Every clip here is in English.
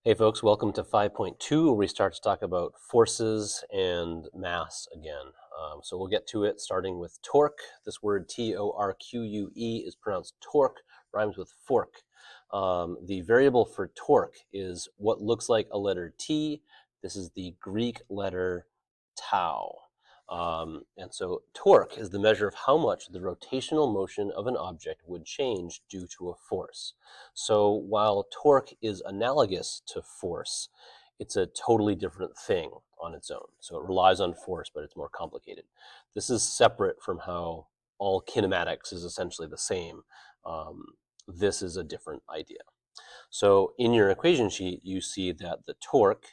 Hey folks, welcome to 5.2 where we start to talk about forces and mass again. So we'll get to it starting with torque. This word T-O-R-Q-U-E is pronounced torque, rhymes with fork. The variable for torque is what looks like a letter T. This is the Greek letter tau. And so torque is the measure of how much the rotational motion of an object would change due to a force. So while torque is analogous to force, it's a totally different thing on its own. So it relies on force, but it's more complicated. This is separate from how all kinematics is essentially the same. This is a different idea. So in your equation sheet, you see that the torque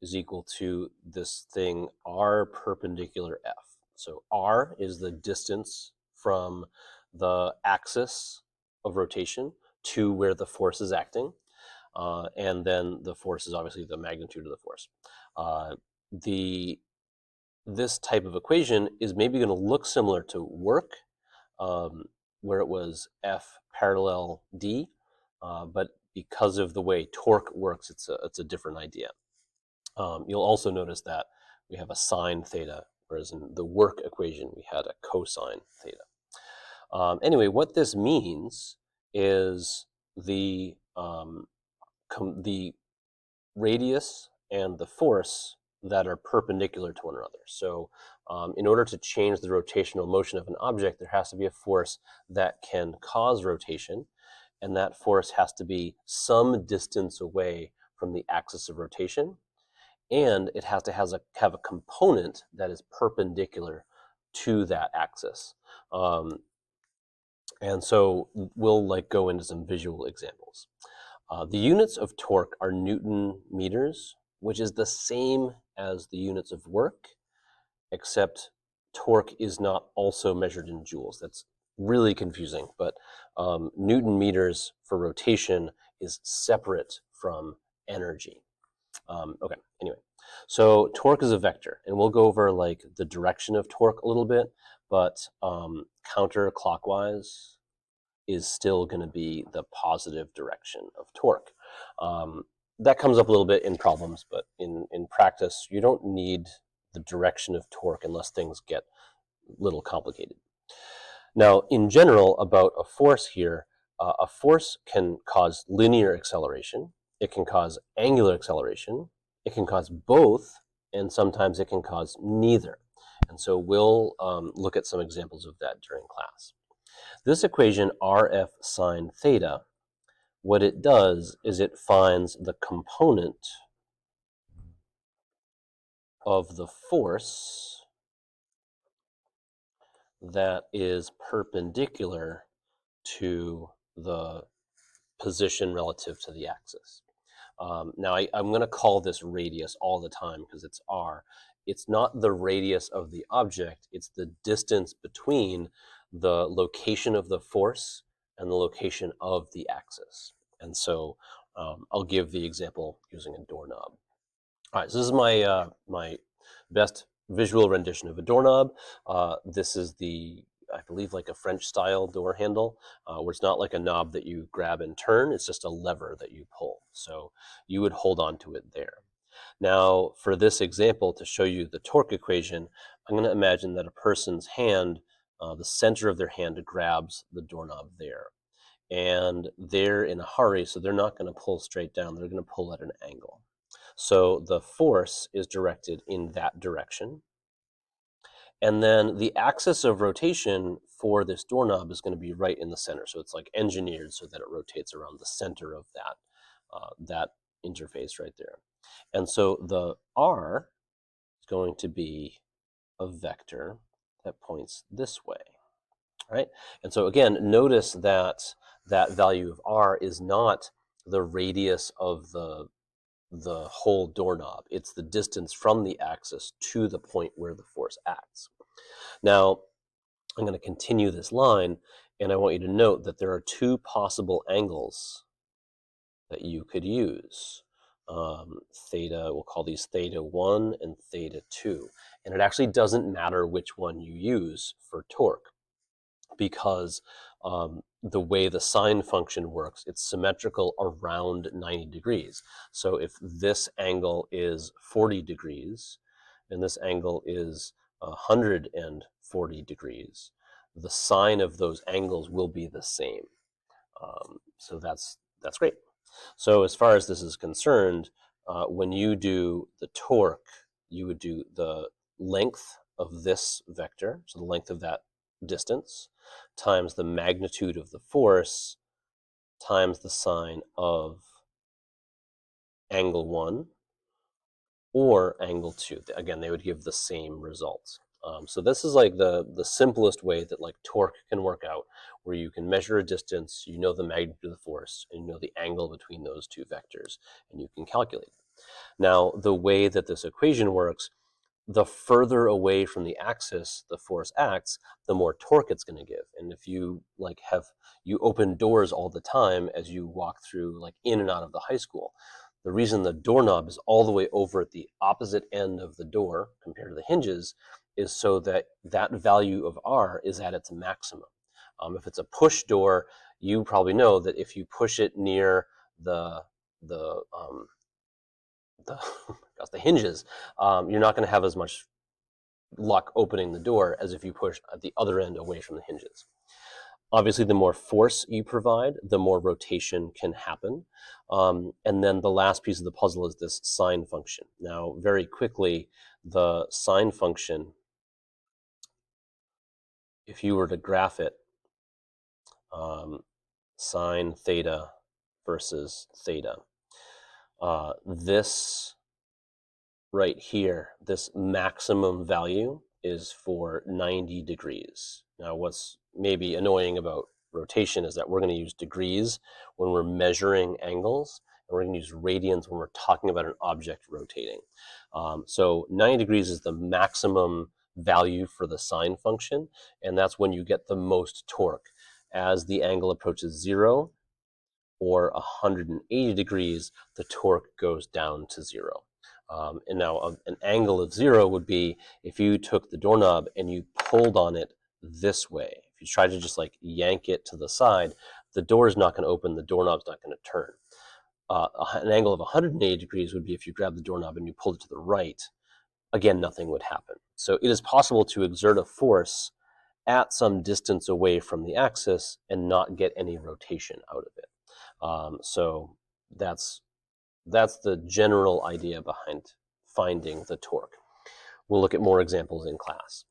is equal to this thing r perpendicular f. So r is the distance from the axis of rotation to where the force is acting. And then the force is obviously the magnitude of the force. This type of equation is maybe going to look similar to work, where it was F parallel D, but because of the way torque works, it's a different idea. You'll also notice that we have a sine theta, whereas in the work equation we had a cosine theta. Anyway, what this means is the radius and the force that are perpendicular to one another. So in order to change the rotational motion of an object, there has to be a force that can cause rotation, and that force has to be some distance away from the axis of rotation, and it has to have a component that is perpendicular to that axis. And so we'll go into some visual examples. The units of torque are Newton meters, which is the same as the units of work, except torque is not also measured in joules. That's really confusing, but Newton meters for rotation is separate from energy. Okay, anyway, so torque is a vector, and we'll go over the direction of torque a little bit, but counterclockwise is still going to be the positive direction of torque. That comes up a little bit in problems, but in practice, you don't need the direction of torque unless things get a little complicated. Now, in general, about a force here, a force can cause linear acceleration, it can cause angular acceleration, it can cause both, and sometimes it can cause neither. And so we'll look at some examples of that during class. This equation, RF sine theta, what it does is it finds the component of the force that is perpendicular to the position relative to the axis. Now, I'm going to call this radius all the time because it's r. It's not the radius of the object, it's the distance between the location of the force and the location of the axis. And so I'll give the example using a doorknob. All right, so this is my best visual rendition of a doorknob. This is I believe, like a French style door handle, where it's not like a knob that you grab and turn, it's just a lever that you pull. So you would hold on to it there. Now, for this example, to show you the torque equation, I'm going to imagine that a person's hand, the center of their hand grabs the doorknob there. And they're in a hurry, so they're not going to pull straight down, they're going to pull at an angle. So the force is directed in that direction. And then the axis of rotation for this doorknob is going to be right in the center. So it's engineered so that it rotates around the center of that interface right there. And so the r is going to be a vector that points this way, right? And so again, notice that that value of r is not the radius of the whole doorknob. It's the distance from the axis to the point where the force acts. Now, I'm going to continue this line, and I want you to note that there are two possible angles that you could use. Theta, we'll call these theta 1 and theta 2. And it actually doesn't matter which one you use for torque. because the way the sine function works, it's symmetrical around 90 degrees. So if this angle is 40 degrees and this angle is 140 degrees, the sine of those angles will be the same. So that's great. So as far as this is concerned, when you do the torque, you would do the length of this vector, so the length of that distance, times the magnitude of the force, times the sine of angle 1 or angle 2. Again, they would give the same results. So this is like the simplest way that like torque can work out, where you can measure a distance, you know the magnitude of the force, and you know the angle between those two vectors, and you can calculate it. Now, the way that this equation works, the further away from the axis the force acts, the more torque it's going to give. And if you like you open doors all the time as you walk through like in and out of the high school, the reason the doorknob is all the way over at the opposite end of the door compared to the hinges is so that that value of R is at its maximum. If it's a push door, you probably know that if you push it near the the hinges, you're not going to have as much luck opening the door as if you push at the other end away from the hinges. Obviously, the more force you provide, the more rotation can happen. And then the last piece of the puzzle is this sine function. Now, very quickly, the sine function, if you were to graph it, sine theta versus theta, this right here, this maximum value is for 90 degrees. Now, what's maybe annoying about rotation is that we're going to use degrees when we're measuring angles, and we're going to use radians when we're talking about an object rotating. So 90 degrees is the maximum value for the sine function, and that's when you get the most torque. As the angle approaches 0 or 180 degrees, the torque goes down to 0. And now an angle of 0 would be if you took the doorknob and you pulled on it this way. If you try to just like yank it to the side, the door is not going to open, the doorknob's not going to turn. An angle of 180 degrees would be if you grab the doorknob and you pulled it to the right. Again, nothing would happen. So it is possible to exert a force at some distance away from the axis and not get any rotation out of it. So that's the general idea behind finding the torque. We'll look at more examples in class.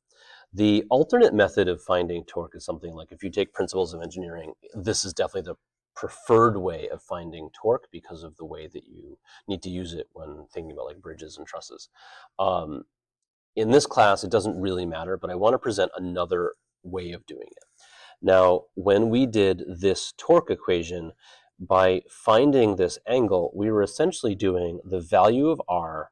The alternate method of finding torque is something like, if you take principles of engineering, this is definitely the preferred way of finding torque because of the way that you need to use it when thinking about like bridges and trusses. In this class, it doesn't really matter, but I want to present another way of doing it. Now, when we did this torque equation, by finding this angle, we were essentially doing the value of R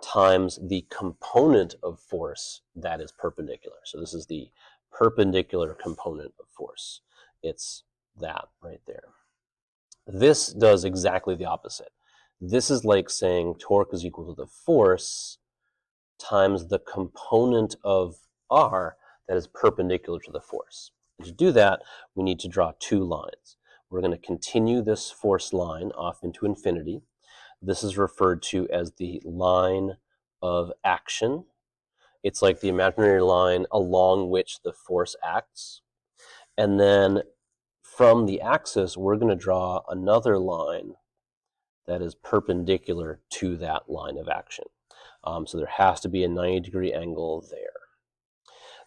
times the component of force that is perpendicular. So this is the perpendicular component of force. It's that right there. This does exactly the opposite. This is like saying torque is equal to the force times the component of R that is perpendicular to the force. And to do that, we need to draw two lines. We're going to continue this force line off into infinity. This is referred to as the line of action. It's like the imaginary line along which the force acts. And then from the axis, we're going to draw another line that is perpendicular to that line of action. So there has to be a 90-degree angle there.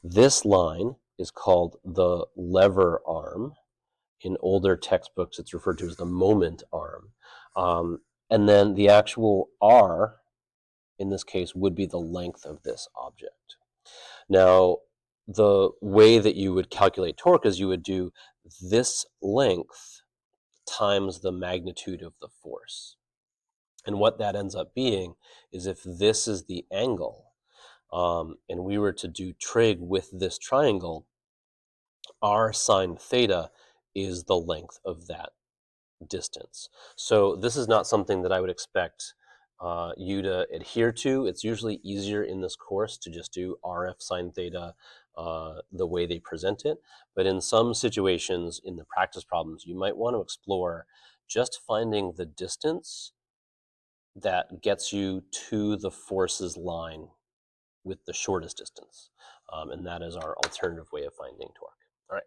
This line is called the lever arm. In older textbooks, it's referred to as the moment arm. And then the actual R, in this case, would be the length of this object. Now, the way that you would calculate torque is you would do this length times the magnitude of the force. And what that ends up being is if this is the angle, and we were to do trig with this triangle, R sine theta is the length of that distance. So this is not something that I would expect you to adhere to. It's usually easier in this course to just do RF sine theta the way they present it. But in some situations, in the practice problems, you might want to explore just finding the distance that gets you to the forces line with the shortest distance. And that is our alternative way of finding torque. All right.